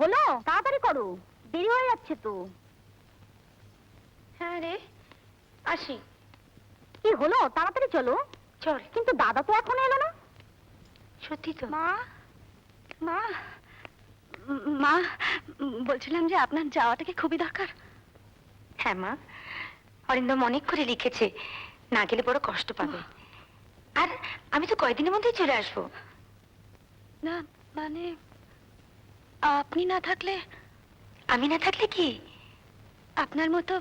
হলো, তাড়াতাড়ি করো, দেরি হয়ে যাচ্ছে তো। হ্যাঁ রে, আসি। কি হলো, তাড়াতাড়ি চলো। চল। কিন্তু দাদা তো এখনো এলো না। সত্যি তো। মা, মা, মা, বলছিলাম যে আপনার যাওয়াটা কি খুবই দরকার? হ্যাঁ মা, অরিন্দম অনেক করে লিখেছে, না গেলে বড় কষ্ট পাবে। আর আমি তো কয়দিনের মধ্যেই চলে আসবো। না মানে আপনি না থাকলে? আমি না থাকলে কি? আপনার মতো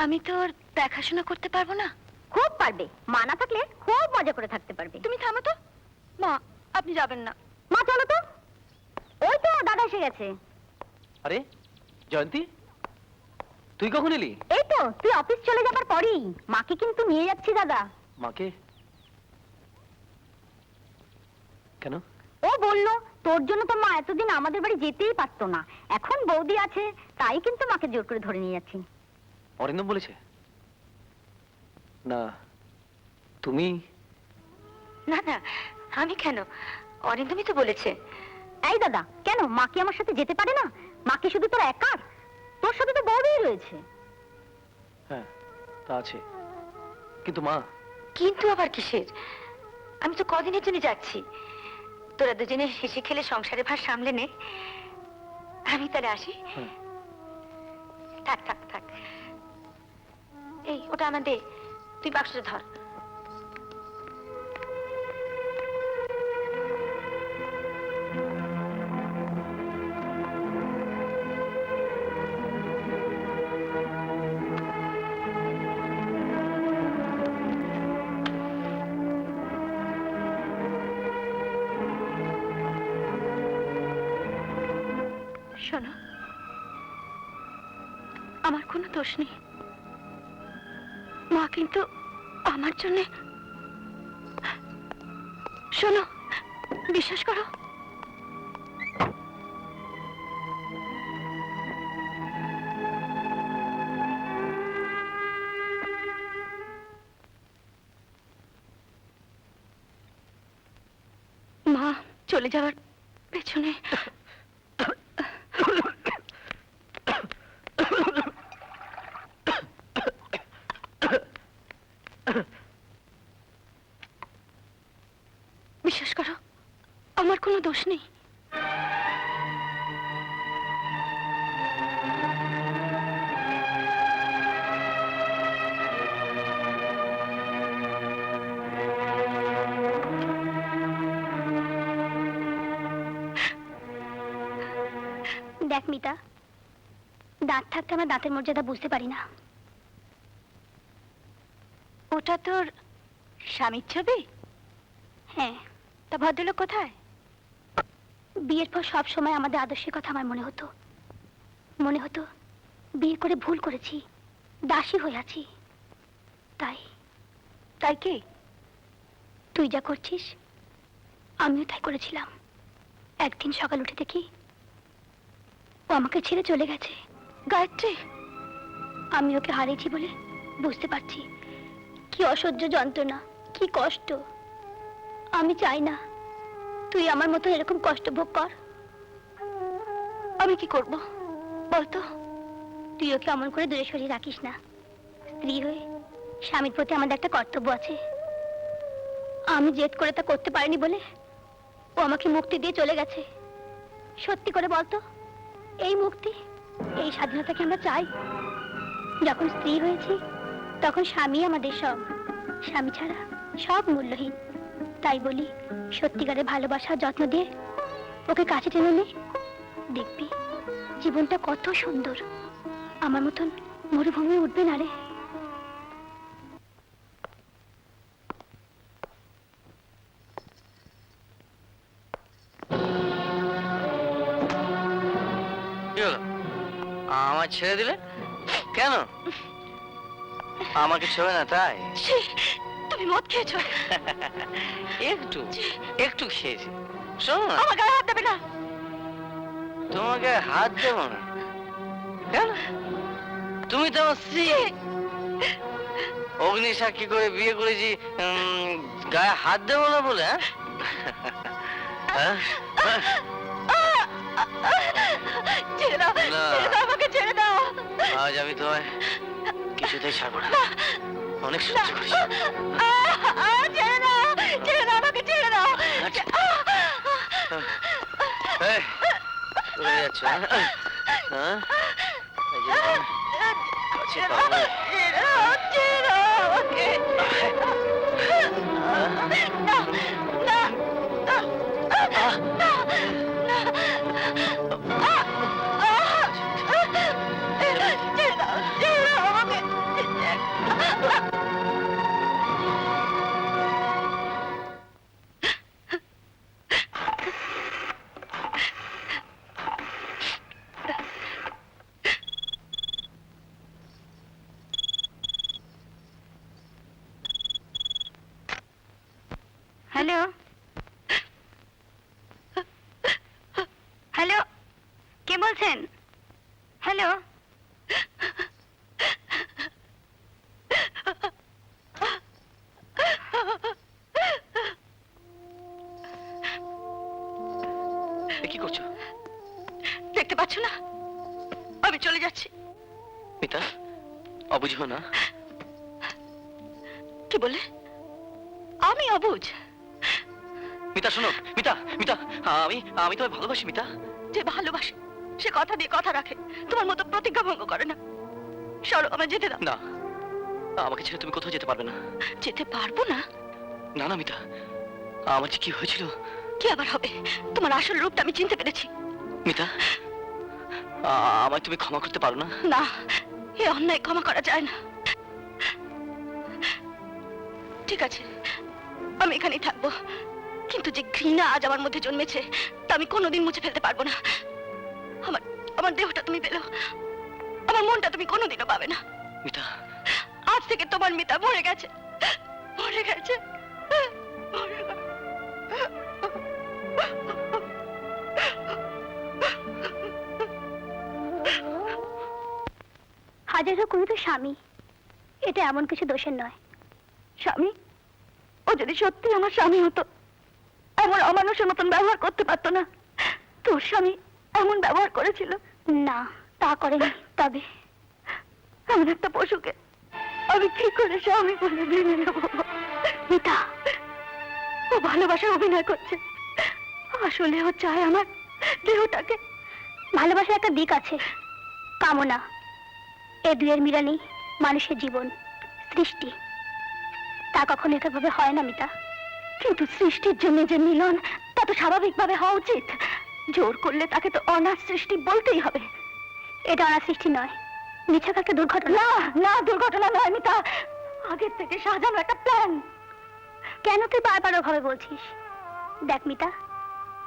আমি তো ওর দেখাশোনা করতে পারবো না। খুব পারবে, মা না থাকলে খুব মজা করে থাকতে পারবে। তুমি থামো তো। মা, আপনি যাবেন না। মা চলো তো, ওই তো দাদা এসে গেছে। আরে জয়ন্তী, তুই কখন এলি? এই তো তুই অফিস চলে যাবার পরেই। মাকে কিন্তু নিয়ে যাচ্ছি দাদা। মাকে? কেন? ও বললো তোর জন্য তো মা এতদিন আমাদের বাড়ি যেতেই পারতো না, এখন বৌদি আছে তাই কিন্তু মাকে জোর করে ধরে নিয়ে যাচ্ছি। অরিন্দম বলেছে? না তুমি? না না, আমি কেন, অরিন্দমই তো বলেছে। এই দাদা, কেন মা কি আমার সাথে যেতে পারে না? মা কি শুধু তোর একার? তোর সাথে তো বৌদি রয়েছে। হ্যাঁ তা আছে, কিন্তু মা। কিন্তু আবার কিসের? আমি তো কদিনের জন্য যাচ্ছি, তোরা দুজনে হেসে খেলে সংসারে ভার সামলে নে। আমি তাহলে আসি। থাক থাক থাক, এই ওটা আমার দে, তুই বাক্সটা ধর। শোনো, আমার কোনো দোষ নেই। মা কিন্তু আমার জন্য, শোনো, বিশ্বাস করো। মা চলে যাওয়ার পেছনে বিশ্বাস করো, আমার কোনো দোষ নেই। দেখ মিতা, দাঁত থাকতে আমার দাঁতের মর্যাদা বুঝতে পারি না। ওটা তোর স্বামীর ছবি? হ্যাঁ। তা ভদ্রলোক কোথায়? বিয়ের পর সব সময় আমাদের আদর্শের কথা আমার মনে হতো। মনে হতো বিয়ে করে ভুল করেছি, দাসী হয়ে আছি। তাই তাই কি তুই যা করছিস আমিও তাই করেছিলাম। একদিন সকাল উঠে দেখি ও আমাকে ছেড়ে চলে গেছে। গায়ত্রী, আমি ওকে হারিয়েছি বলে বুঝতে পারছি কি অসহ্য যন্ত্রণা, কি কষ্ট। আমি চাই না তুই আমার মতো এরকম কষ্ট ভোগ কর। আমি কি করব বলতো? তুই ওকে অমন করে দূরে সরিয়ে রাখিস না। স্ত্রী হয়ে স্বামীর প্রতি আমাদের একটা কর্তব্য আছে। আমি জেদ করে তা করতে পারিনি বলে ও আমাকে মুক্তি দিয়ে চলে গেছে। সত্যি করে বলতো, এই মুক্তি, এই স্বাধীনতাকে আমরা চাই? যখন স্ত্রী হয়েছি তখন স্বামী আমাদের সব, স্বামী ছাড়া সব মূল্যহীন। তাই বলি সত্যিকারের ভালোবাসা যত্ন দিয়ে ওকে কাছে টেনে নে, দেখবি জীবনটা কত সুন্দর। আমার মতন মরুভূমি উঠবে না রে। আমার ছেড়ে দিলে কেন? আমাকে ছেড়ে না তাই? তুমি মদ খেয়েছো? একটু একটু খেয়েছি। শোনো না, আমার গায়ে হাত দেবে না। তোমাকে হাত দেবো না কেন? তুমি তো আমার স্ত্রী। অগ্নি সাক্ষী করে বিয়ে করেছি, গায়ে হাত দেবো না বলে? হ্যাঁ ছেড়ে দাও, না। ছেড়ে দাও, আমাকে ছেড়ে দাও। আজ আমি তোমায় কিছুতেই ছাড়বো না। অনেক সহ্য করেছি। ছেড়ে দাও, ছেড়ে দাও, আমাকে ছেড়ে দাও। এই, কোথায় যাচ্ছ, হ্যাঁ? হ্যাঁ? এই যে এরকম কাছে পাবো না। ছেড়ে দাও, ছেড়ে দাও আমাকে। না, না, ছেড়ে দাও, ছেড়ে দাও আমাকে। হ্যালো, হ্যালো, কে বলছেন? হ্যালো, এ কি করছো দেখতে পাচ্ছ না আমি চলে যাচ্ছি? মিতা? অবুঝ হো না। কি বললে? আমি অবুঝ? মিতা শোনো, মিতা, মিতা, আমি আমি তোমায় ভালোবাসি মিতা। যে ভালোবাসে সে কথা দিয়ে কথা রাখে, তোমার মতো প্রতিজ্ঞা ভঙ্গ করে না। সরো, আমায় যেতে দাও। না, আমাকে ছেড়ে তুমি কোথাও যেতে পারবে না। যেতে পারবো না? না না মিতা, আমার যে কি হয়েছিল। কি আবার হবে? তোমার আসল রূপটা আমি চিনতে পেরেছি। মিতা, আমায় তুমি ক্ষমা করতে পারো না? না, এ অন্যায় ক্ষমা করা যায় না। ঠিক আছে, আমি এখানেই থাকবো, কিন্তু যে ঘৃণা আজ আমার মধ্যে জন্মেছে তা আমি কোনোদিন মুছে ফেলতে পারবো না। আমার আমার দেহটা তুমি পেলো, আমার মনটা তুমি কোনোদিনও পাবে না। মিতা, আজ থেকে তোমার মিতা মরে গেছে, মরে গেছে, মরে গেছে। হাজার হোক উনি তো স্বামী, এটা এমন কিছু দোষের নয়। স্বামী? ও যদি সত্যি আমার স্বামী হতো, এমন অমানুষের মতন ব্যবহার করতে পারতো না। তোর স্বামী এমন ব্যবহার করেছিল? না, তা করেনি। তবে এমন একটা পশুকে আমি কি করে স্বামী বলে মেনে নেব? মিতা, ও ভালোবাসার অভিনয় করছে, আসলে ও চায় আমার দেহটাকে। ভালোবাসার একটা দিক আছে, কামনা। এ দুয়ের মিলনই মানুষের জীবন, সৃষ্টি। তা কখনো এভাবে হয় না মিতা। কিন্তু সৃষ্টির জন্য যে মিলন, তা তো স্বাভাবিকভাবে হওয়া উচিত। জোর করলে তাকে তো অনাথ সৃষ্টি বলতেই হবে। এটা অনাথ সৃষ্টি নয়, নিছক একটা দুর্ঘটনা। না না, দুর্ঘটনা নয় মিতা, আগের থেকে সাজানো একটা প্ল্যান। কেন তুই বারবার ওভাবে বলছিস? দেখ মিতা,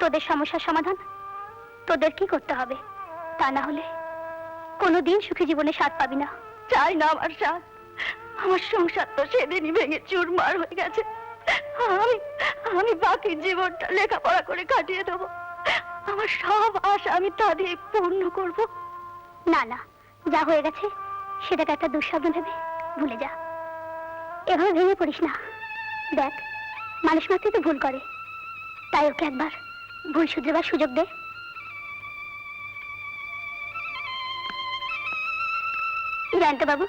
তোদের সমস্যার সমাধান তোদের কি করতে হবে, তা না হলে কোনোদিন সুখী জীবনে স্বাদ পাবি না। চাই না আমার স্বাদ, আমার সংসার তো সেদিনই ভেঙে চুরমার হয়ে গেছে। আমি আমি বাকি জীবনটা লেখাপড়া করে কাটিয়ে দেবো, আমার সব আশা আমি তা দিয়ে পূর্ণ করব। না না, যা হয়ে গেছে সেটাকে একটা দুঃস্বপ্ন ভেবে ভুলে যা। এভাবে ভেঙে পড়িস না। দেখ, মানুষ মাত্রই তো ভুল করে, তাই ওকে একবার ভুল শুধরাবার সুযোগ দে। জানতো বাবু,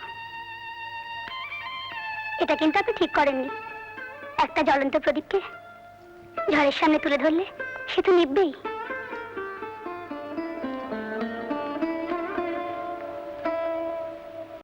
এটা কিন্তু আপনি ঠিক করেননি। একটা জ্বলন্ত প্রদীপকে ঝড়ের সামনে তুলে ধরলে সে তো নিভবেই।